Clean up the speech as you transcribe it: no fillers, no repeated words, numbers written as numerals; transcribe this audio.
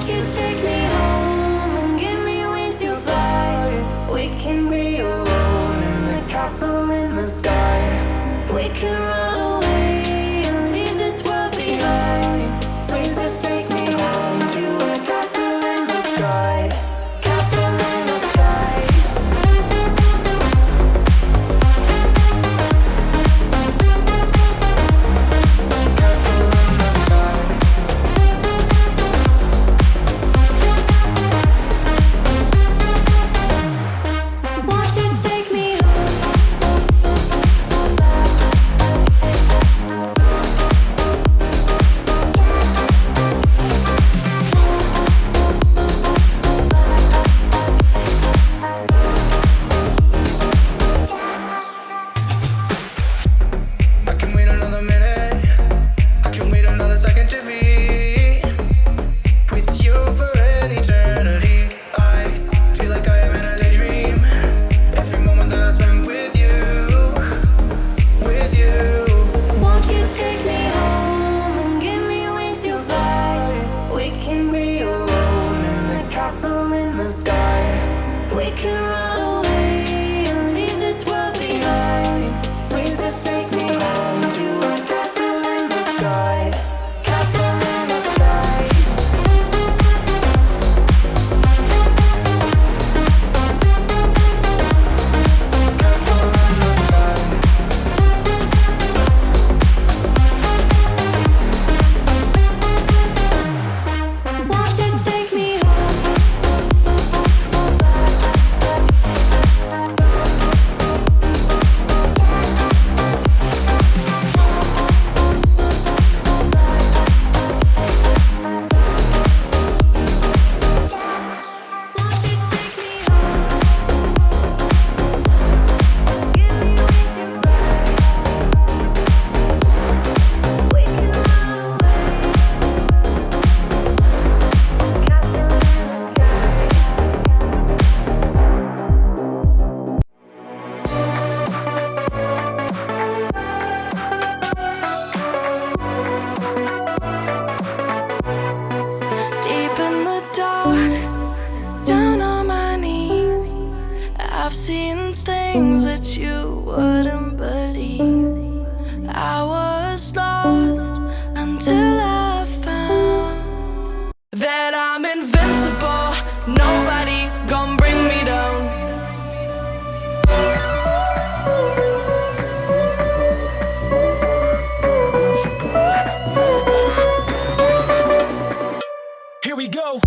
Won't you take me home and give me wings to fly? We can be alone in a castle in the sky. We can run away and leave this world behind. Please just take me home to a castle in the sky. Castle in the sky. Castle in the sky. Won't you take me I can wait another minute. I can wait another second to be with you for an eternity. I feel like I am in a daydream. Every moment that I spend with you, with you. Won't you take me home and give me wings to fly? We can be alone in a castle in the sky. We can run away and leave this world behind. Please just take me home to a castle in the sky. Castle in the sky. Castle in the sky. Won't you take me deep in the dark, down on my knees? I've seen things that you wouldn't believe. I was lost until I found that I'm invincible. Nobody gon' bring me down. Here we go.